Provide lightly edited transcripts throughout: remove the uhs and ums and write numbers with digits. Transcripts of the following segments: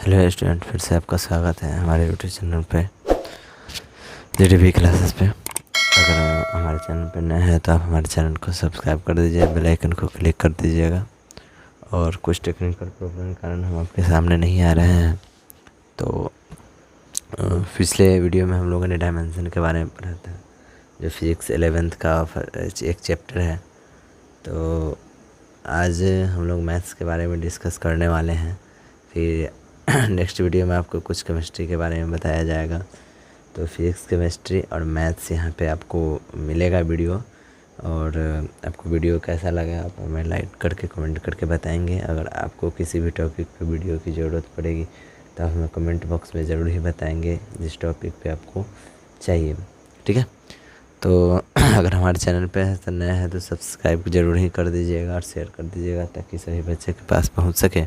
Hello student, फिर से आपका स्वागत है हमारे यूट्यूब चैनल पे जीडीपी क्लासेस पे। अगर हमारे चैनल पे नए हैं तो आप हमारे चैनल को सब्सक्राइब कर दीजिए, बेल आइकन को क्लिक कर दीजिएगा। और कुछ टेक्निकल प्रॉब्लम के कारण हम आपके सामने नहीं आ रहे हैं। तो पिछले वीडियो में हम लोगों ने डायमेंशन के बारे में पढ़ा था, जो फिजिक्स 11th का एक चैप्टर है। तो आज हम लोग मैथ्स के बारे में डिस्कस करने वाले हैं। फिर नेक्स्ट वीडियो में आपको कुछ केमिस्ट्री के बारे में बताया जाएगा। तो फिजिक्स, केमिस्ट्री और मैथ्स यहाँ पे आपको मिलेगा वीडियो। और आपको वीडियो कैसा लगा आप हमें लाइक करके कमेंट करके बताएंगे। अगर आपको किसी भी टॉपिक पे वीडियो की ज़रूरत पड़ेगी तो आप हमें कमेंट बॉक्स में ज़रूर ही बताएंगे जिस टॉपिक पे आपको चाहिए, ठीक है। तो अगर हमारे चैनल पे है तो नया है तो सब्सक्राइब ज़रूर ही कर दीजिएगा और शेयर कर दीजिएगा ताकि सभी बच्चे के पास पहुंच सके।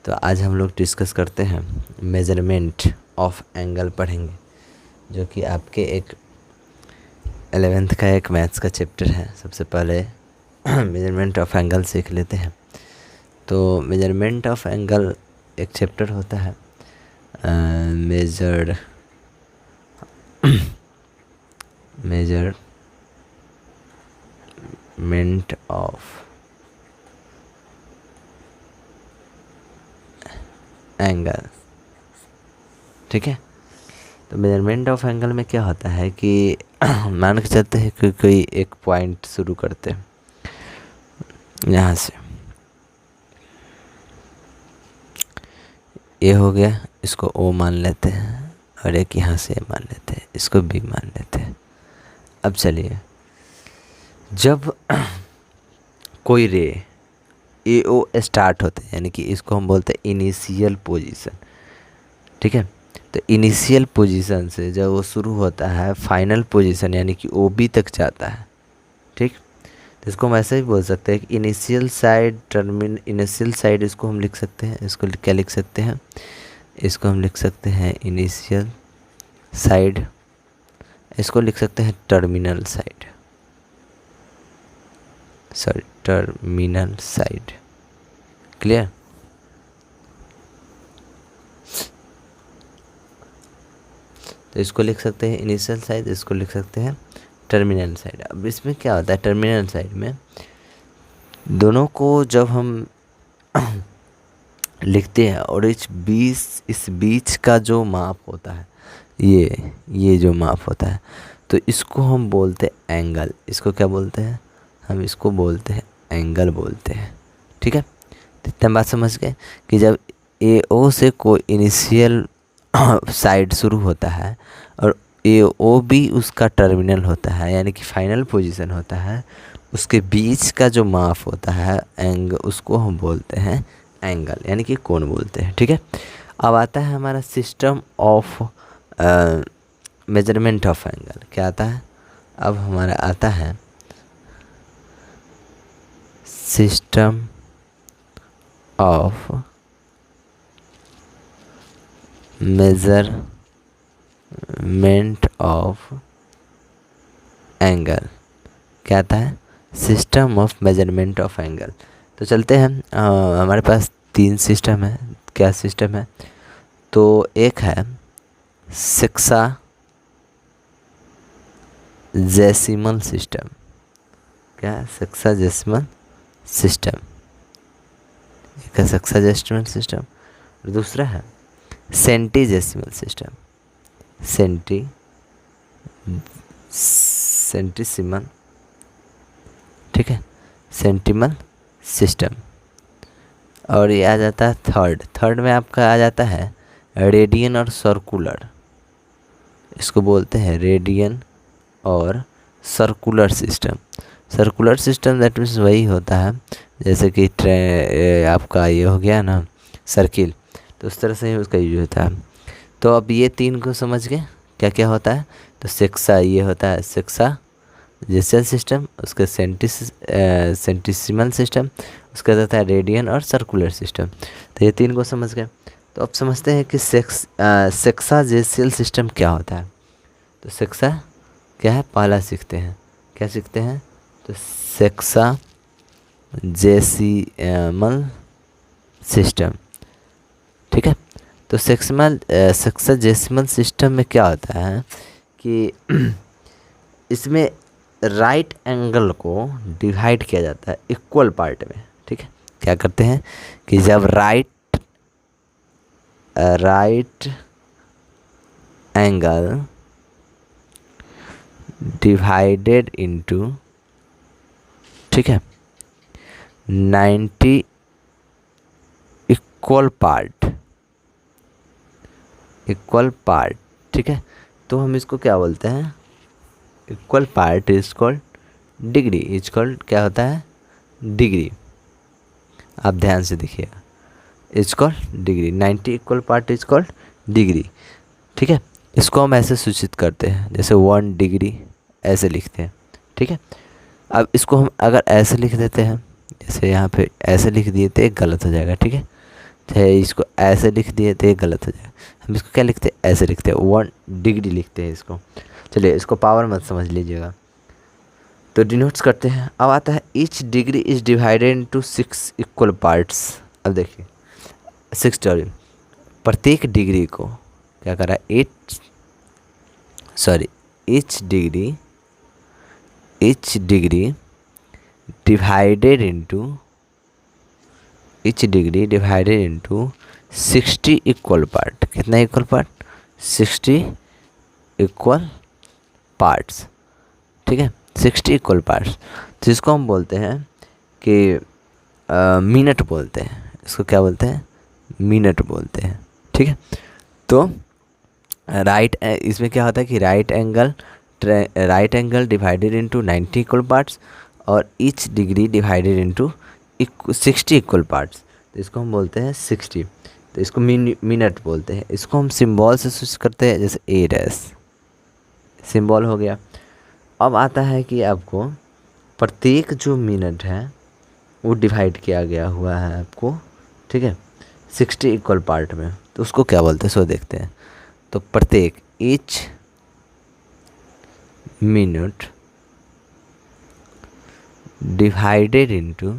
तो आज हम लोग डिस्कस करते हैं मेजरमेंट ऑफ एंगल पढ़ेंगे, जो कि आपके एक 11th का एक मैथ्स का चैप्टर है। सबसे पहले मेजरमेंट ऑफ एंगल सीख लेते हैं। तो मेजरमेंट ऑफ एंगल एक चैप्टर होता है मेजरमेंट ऑफ एंगल, ठीक है। तो मेजरमेंट ऑफ एंगल में क्या होता है कि मान के चलते हैं कि कोई एक पॉइंट शुरू करते हैं यहाँ से, ये हो गया, इसको ओ मान लेते हैं, और एक यहाँ से ए मान लेते हैं, इसको बी मान लेते हैं। अब चलिए, जब कोई रे ए ओ स्टार्ट होते हैं, यानी कि इसको हम बोलते हैं इनिशियल पोजीशन, ठीक है। तो इनिशियल पोजीशन से जब वो शुरू होता है फाइनल पोजीशन यानी कि ओ बी तक जाता है, ठीक। तो इसको हम ऐसे ही बोल सकते हैं कि इनिशियल साइड इसको हम लिख सकते हैं, इसको क्या लिख सकते हैं, इसको हम लिख सकते हैं इनिशियल साइड, इसको लिख सकते हैं terminal side, terminal side, clear. तो इसको लिख सकते हैं इनिशियल साइड, इसको लिख सकते हैं टर्मिनल साइड। अब इसमें क्या होता है, टर्मिनल साइड में दोनों को जब हम लिखते हैं और इस बीच का जो माप होता है, ये जो माप होता है, तो इसको हम बोलते हैं एंगल। इसको क्या बोलते हैं, हम इसको बोलते हैं एंगल बोलते हैं, ठीक है। तो इतना बात समझ गए कि जब ए ओ से कोई इनिशियल साइड शुरू होता है और ए ओ भी उसका टर्मिनल होता है यानी कि फाइनल पोजीशन होता है, उसके बीच का जो माप होता है एंगल, उसको हम बोलते हैं एंगल यानी कि कोण बोलते हैं, ठीक है। अब आता है हमारा system of measurement of angle. क्या आता है, अब हमारा आता है system of measurement of angle. क्या आता है, system of measurement of angle. तो चलते हैं, हमारे पास 3 सिस्टम है। क्या सिस्टम है, तो एक है सेक्साजेसिमल सिस्टम। क्या है, सेक्साजेसिमल सिस्टम, एक है सेक्साजेसिमल सिस्टम। और दूसरा है सेंटीजेसिमल सिस्टम, सेंटीसिमल, ठीक है, सेंटिमल सिस्टम। और ये आ जाता है थर्ड में आपका आ जाता है रेडियन और सर्कुलर। इसको बोलते हैं रेडियन और सर्कुलर सिस्टम दैट मीन्स वही होता है जैसे कि आपका ये हो गया ना सर्किल, तो उस तरह से ही उसका यूज होता है। तो अब ये 3 को समझ गए क्या क्या होता है। तो ये होता है सेक्साजेसिमल सिस्टम, उसके सेंटीसिमल सिस्टम, उसका होता है रेडियन और सर्कुलर सिस्टम। तो ये 3 को समझ गए। तो अब समझते हैं कि सेक्साजेसियल सिस्टम क्या होता है। तो सेक्सा क्या है, पहला सीखते हैं, क्या सीखते हैं, तो सेक्साजेसिमल सिस्टम, ठीक है। तो सेक्साजेसिमल सिस्टम में क्या होता है कि इसमें राइट एंगल को डिवाइड किया जाता है इक्वल पार्ट में। ठीक है, क्या करते हैं कि जब राइट एंगल डिवाइडेड इनटू, ठीक है, 90 इक्वल पार्ट, ठीक है, तो हम इसको क्या बोलते हैं, equal part is called degree, is called क्या होता है, डिग्री। आप ध्यान से देखिएगा, is called degree, 90 equal part is called degree. ठीक है, इसको हम ऐसे सूचित करते हैं, जैसे 1 डिग्री ऐसे लिखते हैं। ठीक है, अब इसको हम अगर ऐसे लिख देते हैं, जैसे यहाँ पे ऐसे लिख दिए तो एक गलत हो जाएगा। ठीक है, तो इसको ऐसे लिख दिए तो एक गलत हो जाएगा। हम इसको क्या लिखते हैं, ऐसे लिखते हैं, 1 डिग्री लिखते हैं इसको। चलिए, इसको पावर मत समझ लीजिएगा, तो डिनोट्स करते हैं। अब आता है each degree is divided into 6 equal parts. अब देखिए 6 टर्म, प्रत्येक डिग्री को क्या करा, each degree divided into 60 equal part. कितना इक्वल पार्ट, 60 इक्वल पार्ट्स। ठीक है, 60 इक्वल पार्ट्स, तो इसको हम बोलते हैं कि मिनट बोलते हैं। इसको क्या बोलते हैं, मिनट बोलते हैं। ठीक है, तो इसमें क्या होता है कि right angle divided into 90 equal parts और each degree divided into 60 equal parts, तो इसको हम बोलते हैं 60। तो इसको मिनट बोलते हैं। इसको हम सिंबल से सूचित करते हैं, जैसे ए डैश सिंबल हो गया। अब आता है कि आपको प्रत्येक जो मिनट है वो डिवाइड किया गया हुआ है आपको, ठीक है, 60 इक्वल पार्ट में, तो उसको क्या बोलते हैं, सो देखते हैं। तो प्रत्येक ईच मिनट डिवाइडेड इनटू,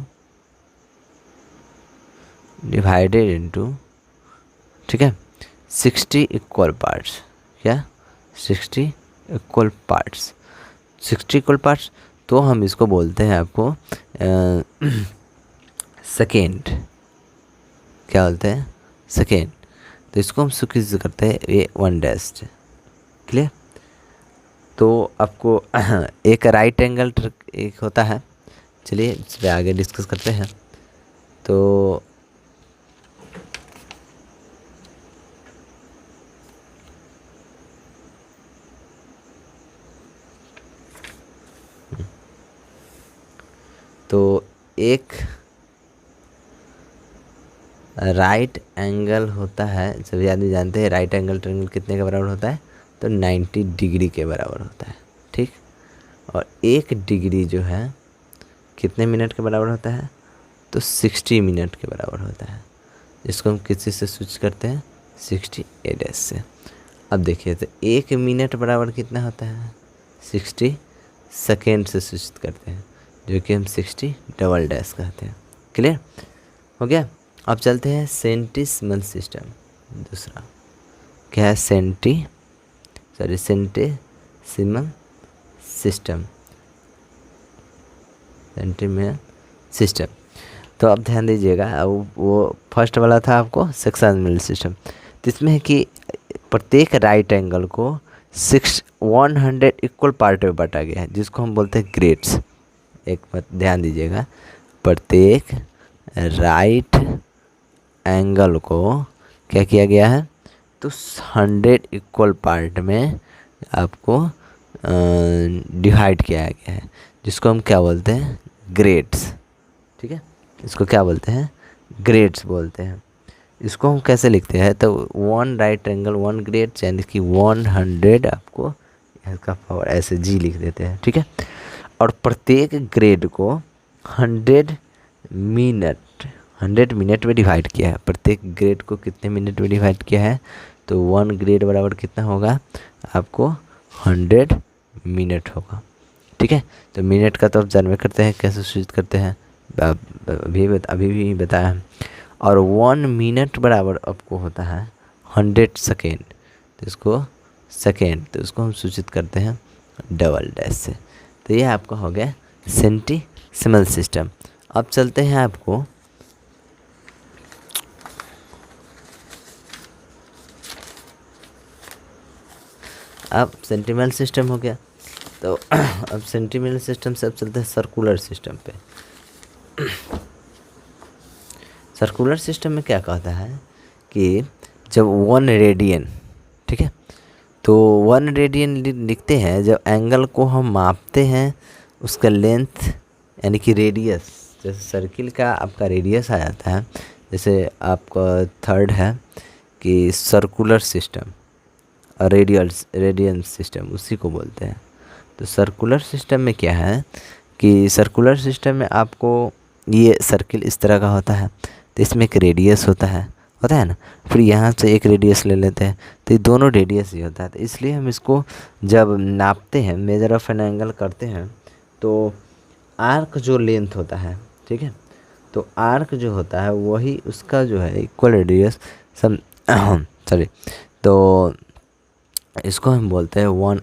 ठीक है, 60 इक्वल पार्ट्स। क्या, 60 इक्वल पार्ट्स, 60 इक्वल पार्ट्स, तो हम इसको बोलते हैं आपको सेकेंड। क्या बोलते हैं, सेकेंड। तो इसको हम सूचित करते हैं ये 1 डैश। क्लियर। तो आपको एक राइट एंगल एक होता है, चलिए इस पर आगे डिस्कस करते हैं। तो एक राइट एंगल होता है, सभी आदमी जानते हैं राइट एंगल ट्रायंगल कितने के बराबर होता है, तो 90 डिग्री के बराबर होता है। ठीक, और एक डिग्री जो है कितने मिनट के बराबर होता है, तो 60 मिनट के बराबर होता है, जिसको हम किसी से सूचित करते हैं, 60 ए डैश से। अब देखिए, तो एक मिनट बराबर कितना होता है, 60 सेकेंड से सूचित करते हैं, जो कि हम 60 डबल डैश कहते हैं। क्लियर हो गया। अब चलते हैं सेंटिसिमल सिस्टम। दूसरा क्या है, सेंटिसिमल सिस्टम, सेंटिसिमल सिस्टम। तो अब ध्यान दीजिएगा, अब वो फर्स्ट वाला था आपको सेक्साजेसिमल सिस्टम, तो इसमें है कि प्रत्येक राइट एंगल को 100 इक्वल पार्ट में बांटा गया है, जिसको हम बोलते हैं ग्रेड्स। एक बात ध्यान दीजिएगा, प्रत्येक राइट एंगल को क्या किया गया है, तो 100 इक्वल पार्ट में आपको डिवाइड किया गया है, जिसको हम क्या बोलते हैं, ग्रेड्स। ठीक है, इसको क्या बोलते हैं, ग्रेड्स बोलते हैं। इसको हम कैसे लिखते हैं, तो 1 राइट एंगल 1 ग्रेड, यानी कि 100 आपको इसका पावर ऐसे जी लिख देते हैं। ठीक है, और प्रत्येक ग्रेड को 100 मिनट में डिवाइड किया है। प्रत्येक ग्रेड को कितने मिनट में डिवाइड किया है, तो 1 ग्रेड बराबर कितना होगा आपको, 100 मिनट होगा। ठीक है, तो मिनट का तो आप जानवे करते हैं कैसे सूचित करते हैं, अभी भी बताया है। और 1 मिनट बराबर आपको होता है 100 सेकेंड, तो इसको सेकेंड, तो इसको हम सूचित करते हैं डबल डैश से। तो ये आपका हो गया सेंटीसिमल सिस्टम। अब चलते हैं आपको अब सेंटीसिमल सिस्टम हो गया, तो अब सेंटीसिमल सिस्टम से अब चलते हैं सर्कुलर सिस्टम पे। सर्कुलर सिस्टम में क्या कहता है कि जब 1 रेडियन, ठीक है, तो 1 रेडियन लिखते हैं जब एंगल को हम मापते हैं, उसका लेंथ यानी कि रेडियस, जैसे सर्किल का आपका रेडियस आ जाता है, जैसे आपका थर्ड है कि सर्कुलर सिस्टम और रेडियन सिस्टम, उसी को बोलते हैं। तो सर्कुलर सिस्टम में क्या है कि सर्कुलर सिस्टम में आपको ये सर्किल इस तरह का होता है, तो इसमें एक रेडियस होता है ना, फिर यहाँ से एक रेडियस ले लेते हैं, तो ये दोनों रेडियस ही होता है। तो इसलिए हम इसको जब नापते हैं, मेजर ऑफ एन एंगल करते हैं, तो आर्क जो लेंथ होता है, ठीक है, तो आर्क जो होता है वही उसका जो है इक्वल रेडियस सम सॉरी, तो इसको हम बोलते हैं 1,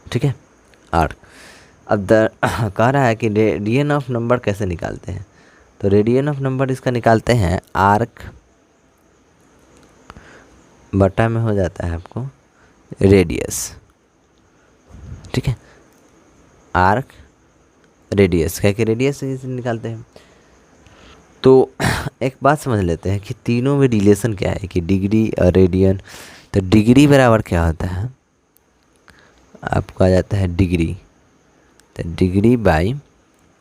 ठीक है, आर्क। अब कह रहा है कि रेडियन ऑफ नंबर कैसे निकालते हैं, तो रेडियन ऑफ नंबर इसका निकालते हैं आर्क बटा में हो जाता है आपको रेडियस, ठीक है, आर्क रेडियस, क्या कि रेडियस से निकालते हैं। तो एक बात समझ लेते हैं कि तीनों में रिलेशन क्या है कि डिग्री और रेडियन। तो डिग्री बराबर क्या होता है, आपका आ जाता है डिग्री, तो डिग्री बाई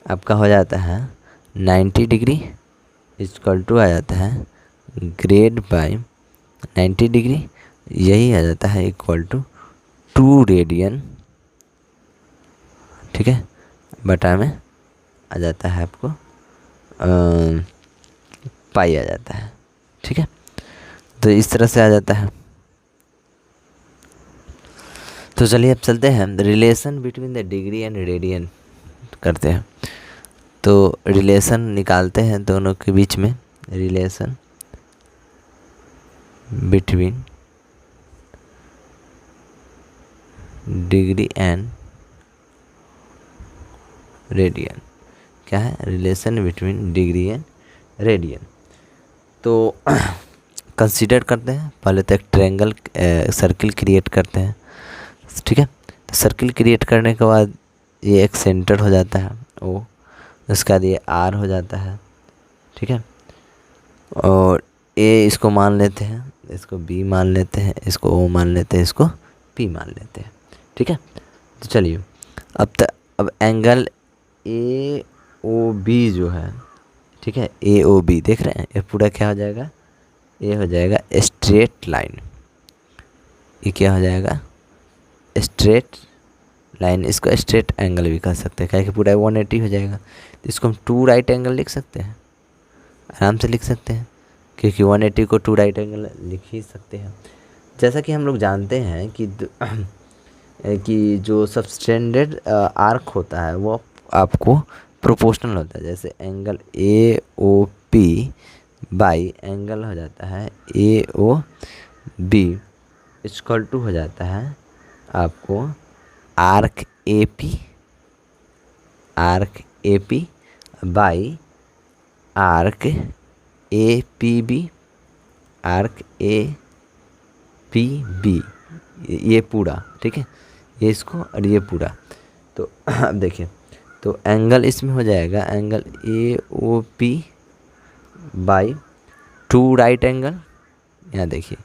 आपका हो जाता है 90 डिग्री इक्वल टू आ जाता है ग्रेड बाई 90 डिग्री, यही आ जाता है इक्वल टू 2 रेडियन, ठीक है, बटा में आ जाता है आपको पाई आ जाता है, ठीक है। तो इस तरह से आ जाता है। तो चलिए अब चलते हैं relation between the degree and radian करते हैं। तो रिलेशन निकालते हैं दोनों के बीच में, relation between degree and radian. क्या है, relation between degree and radian. तो कंसीडर करते हैं, पहले तो एक ट्रायंगल सर्किल क्रिएट करते हैं, ठीक है। तो सर्किल क्रिएट करने के बाद ये एक सेंटर हो जाता है ओ, उसके बाद ये आर हो जाता है, ठीक है, और ए इसको मान लेते हैं, इसको बी मान लेते हैं, इसको ओ मान लेते हैं, इसको पी मान लेते हैं, ठीक है। तो चलिए अब एंगल ए ओ बी जो है, ठीक है, ए ओ बी देख रहे हैं, ये पूरा क्या हो जाएगा, ये हो जाएगा स्ट्रेट लाइन, ये क्या हो जाएगा स्ट्रेट लाइन, इसको स्ट्रेट एंगल भी कह सकते हैं, क्या कि पूरा 180 हो जाएगा। तो इसको हम 2 राइट एंगल लिख सकते हैं, आराम से लिख सकते हैं, क्योंकि 180 को 2 राइट एंगल लिख ही सकते हैं। जैसा कि हम लोग जानते हैं कि जो सबस्टेंडेड आर्क होता है वो आपको प्रोपोर्शनल होता है, जैसे angle A O P by angle हो जाता है A O B equal to हो जाता है आपको arc A P by arc A P B, arc A P B, ये पूरा, ठीक है, ये इसको और ये पूरा। तो अब देखिए, तो एंगल इसमें हो जाएगा angle A O P by 2 right angle, यहाँ देखिए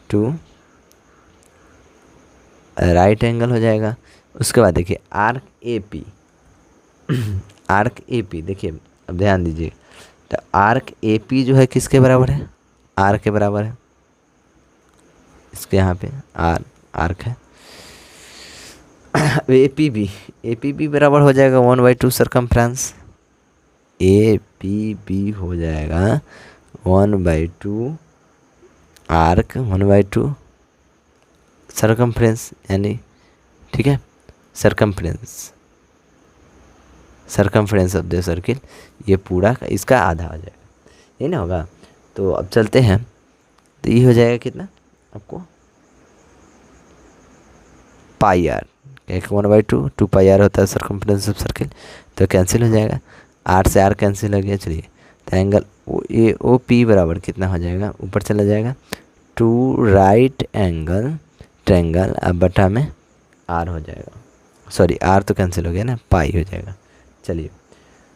2 राइट एंगल हो जाएगा। उसके बाद देखिए आर्क ए पी देखिए, अब ध्यान दीजिए, तो आर्क ए पी जो है किसके बराबर है, आर के बराबर है, इसके यहाँ पे आर्क है। ए पी बी बराबर हो जाएगा 1/2 सरकमफ्रेंस, ए पी बी हो जाएगा 1/2 आर्क 1/2 सरकमफ्रेंस, यानी ठीक है सरकमफ्रेंस ऑफ द सर्किल, ये पूरा इसका आधा हो जाएगा, ये ना होगा। तो अब चलते हैं तो ये हो जाएगा कितना आपको पाई आर, क्या 1/2, 2 पाई आर होता है सर्कम्फ्रेंस ऑफ सर्किल, तो कैंसिल हो जाएगा, आर से आर कैंसिल हो गया। चलिए तो एंगल ए ओ पी बराबर कितना हो जाएगा, ऊपर चला जाएगा 2 राइट एंगल ट्रायंगल, अब बटा में आर हो जाएगा, सॉरी आर तो कैंसिल हो गया ना, पाई हो जाएगा। चलिए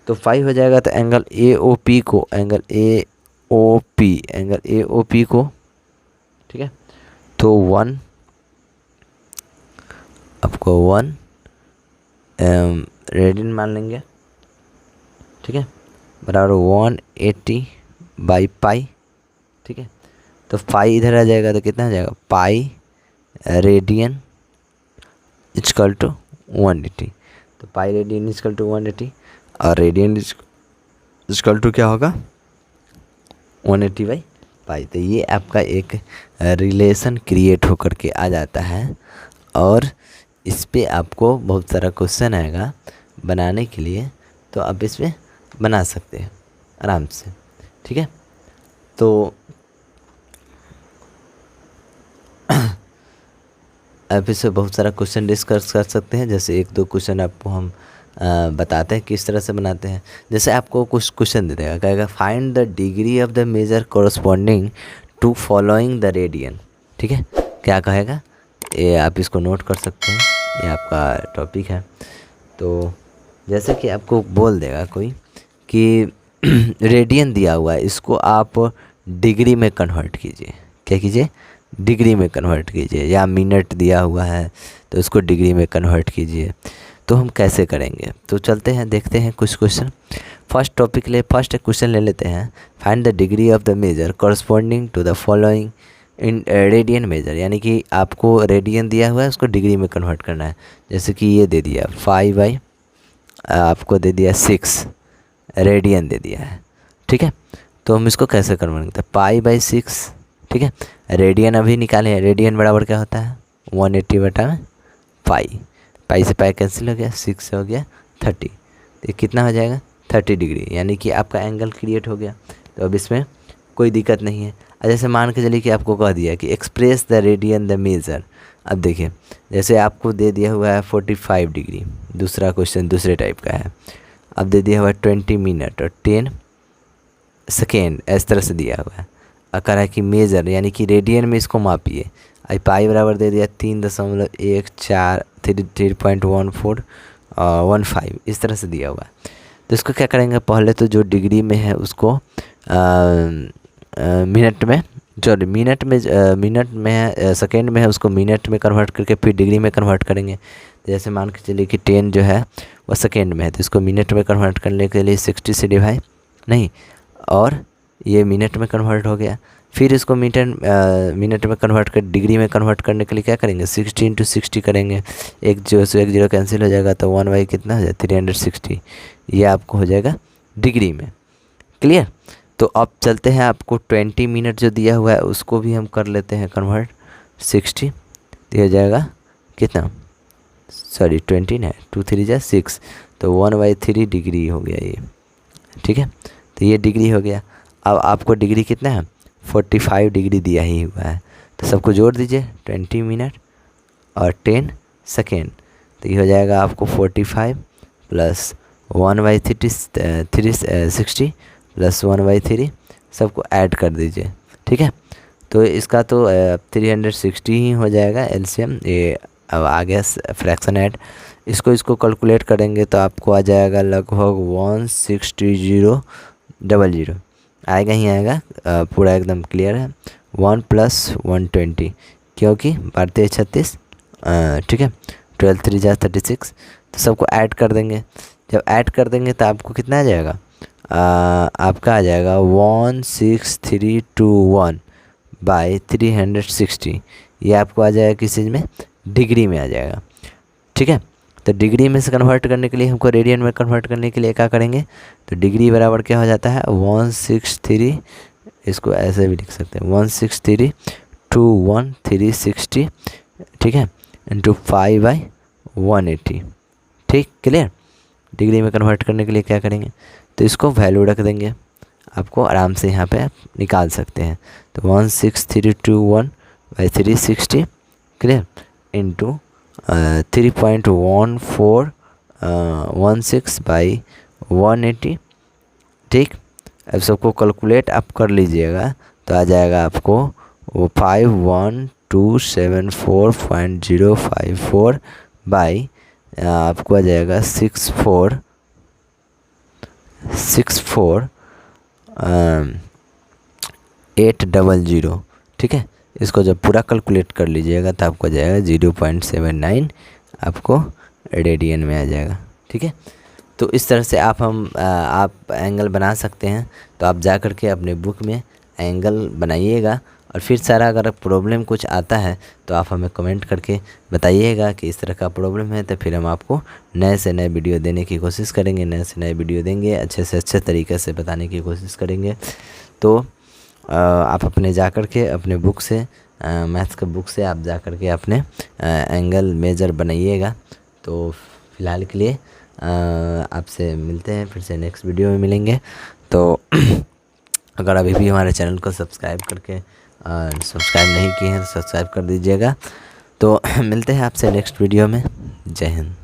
तो 5 हो जाएगा, तो एंगल ए ओ पी को, एंगल ए ओ पी को, ठीक है, तो 1 आपको 1 रेडियन मान लेंगे, ठीक है, बराबर 180/पाई, ठीक है। तो पाई इधर आ जाएगा तो कितना आ जाएगा, पाई रेडियन इक्वल टू 180, तो पाई रेडियन इक्वल टू 180 और रेडियन इक्वल टू क्या होगा 180/पाई। तो ये आपका एक रिलेशन क्रिएट होकर के आ जाता है, और इस पे आपको बहुत सारा क्वेश्चन आएगा बनाने के लिए, तो आप इस पे बना सकते हैं आराम से, ठीक है। तो आप इससे बहुत सारा क्वेश्चन डिस्कस कर सकते हैं, जैसे 1-2 क्वेश्चन आपको हम बताते हैं किस तरह से बनाते हैं। जैसे आपको कुछ क्वेश्चन दे देगा, कहेगा find the degree of the measure corresponding to following the radian, ठीक है, क्या कहेगा ये आप इसको नोट कर सकते हैं, ये आपका टॉपिक है। तो जैसे कि आपको बोल देगा कोई कि रेडियन दिया हुआ है, इसको आप डिग्री में कन्वर्ट कीजिए, क्या कीजिए, डिग्री में कन्वर्ट कीजिए, या मिनट दिया हुआ है तो उसको डिग्री में कन्वर्ट कीजिए। तो हम कैसे करेंगे, तो चलते हैं देखते हैं कुछ question. First topic first question ले लेते हैं, find the degree of the measure corresponding to the following in radian measure, यानी कि आपको रेडियन दिया हुआ है उसको डिग्री में कन्वर्ट करना है। जैसे कि ये दे दिया 5 आपको दे दिया 6 रेडियन दे दिया है, ठीक है। तो हम इसको कैसे कन्वर्ट करते हैं, π/6, ठीक है। रेडियन अभी निकाले हैं, रेडियन बराबर क्या होता है 180/पाई, पाई से पाई कैंसिल हो गया, 6 से हो गया 30, तो ये कितना हो जाएगा 30 डिग्री, यानी कि आपका एंगल क्रिएट हो गया। तो अब इसमें कोई दिक्कत नहीं है। जैसे मान के चलिए कि आपको कह दिया कि express the radian the measure, अब देखिए जैसे आपको दे दिया हुआ है 45 डिग्री, दूसरा क्वेश्चन दूसरे टाइप का है, अब दे दिया हुआ है 20 मिनट और 10 सेकेंड, इस तरह से दिया हुआ है। कह रहा है कि मेजर यानी कि रेडियन में इसको मापिए, आई पाई बराबर दे दिया 3.1415 इस तरह से दिया हुआ है। तो इसको क्या करेंगे, पहले तो जो डिग्री में है उसको मिनट में, जो मिनट में है, सेकेंड में है उसको मिनट में कन्वर्ट करके फिर डिग्री में कन्वर्ट करेंगे। जैसे मान के चलिए कि 10 जो है वो सेकेंड में है, तो इसको मिनट में कन्वर्ट करने के लिए 60 से डिवाइड नहीं, और ये मिनट में कन्वर्ट हो गया। फिर इसको मिनट में कन्वर्ट कर डिग्री में कन्वर्ट करने के लिए क्या करेंगे, 60 × 60 करेंगे, एक जीरो कैंसिल हो जाएगा, तो 1 कितना हो जाए 360, ये आपको हो जाएगा डिग्री में। क्लियर। तो अब चलते हैं, आपको 20 मिनट जो दिया हुआ है उसको भी हम कर लेते हैं कन्वर्ट 60, तो हो जाएगा कितना, सॉरी 20 है, 2 3 जा 6, तो 1/3 डिग्री हो गया ये, ठीक है। तो ये डिग्री हो गया। अब आपको डिग्री कितना है 45 डिग्री दिया ही हुआ है, तो सबको जोड़ दीजिए 20 मिनट और 10 सेकेंड, तो ये हो जाएगा आपको 45 प्लस 1/360 प्लस 1/3, सबको ऐड कर दीजिए, ठीक है। तो इसका तो 360 ही हो जाएगा एलसीएम, ये अब आ गया फ्रैक्शन ऐड, इसको कैलकुलेट करेंगे तो आपको आ जाएगा लगभग 160,000 आएगा ही आएगा, पूरा एकदम क्लियर है। 1 + 120 क्योंकि बढ़ते 36, ठीक है, 12 3 जा 36, तो सबको ऐड कर देंगे। जब ऐड कर देंगे तो आपको कितना आ जाएगा, आपका आ जाएगा 16321/360, ये आपको आ जाएगा किस चीज़ में, डिग्री में आ जाएगा, ठीक है। तो डिग्री में से कन्वर्ट करने के लिए हमको रेडियन में कन्वर्ट करने के लिए क्या करेंगे, तो डिग्री बराबर क्या हो जाता है 163, इसको ऐसे भी लिख सकते हैं 16321/360, ठीक है, इंटू 5/180, ठीक, क्लियर। डिग्री में कन्वर्ट करने के लिए क्या करेंगे, तो इसको वैल्यू रख देंगे, आपको आराम से यहाँ पे आप निकाल सकते हैं। तो 16321/360 क्लियर इंटू 3.1416/180। ठीक, अब सबको कैलकुलेट आप कर लीजिएगा तो आ जाएगा आपको वो 51274.054 बाई आपको आ जाएगा 6464800। ठीक है, इसको जब पूरा कैलकुलेट कर लीजिएगा तो आपको आ जाएगा 0.79 आपको रेडियन में आ जाएगा। ठीक है, तो इस तरह से आप एंगल बना सकते हैं। तो आप जा कर के अपने बुक में एंगल बनाइएगा और फिर सारा अगर प्रॉब्लम कुछ आता है तो आप हमें कमेंट करके बताइएगा कि इस तरह का प्रॉब्लम है, तो फिर हम आपको नए से नए वीडियो देने की कोशिश करेंगे, नए से नए वीडियो देंगे, अच्छे से अच्छे तरीके से बताने की कोशिश करेंगे। तो आप अपने जा कर के अपने बुक से मैथ्स के बुक से आप जा कर के अपने एंगल मेजर बनाइएगा। तो फ़िलहाल के लिए आपसे मिलते हैं, फिर से नेक्स्ट वीडियो में मिलेंगे। तो अगर अभी भी हमारे चैनल को सब्सक्राइब नहीं किए हैं तो सब्सक्राइब कर दीजिएगा। तो मिलते हैं आपसे नेक्स्ट वीडियो में। जय हिंद।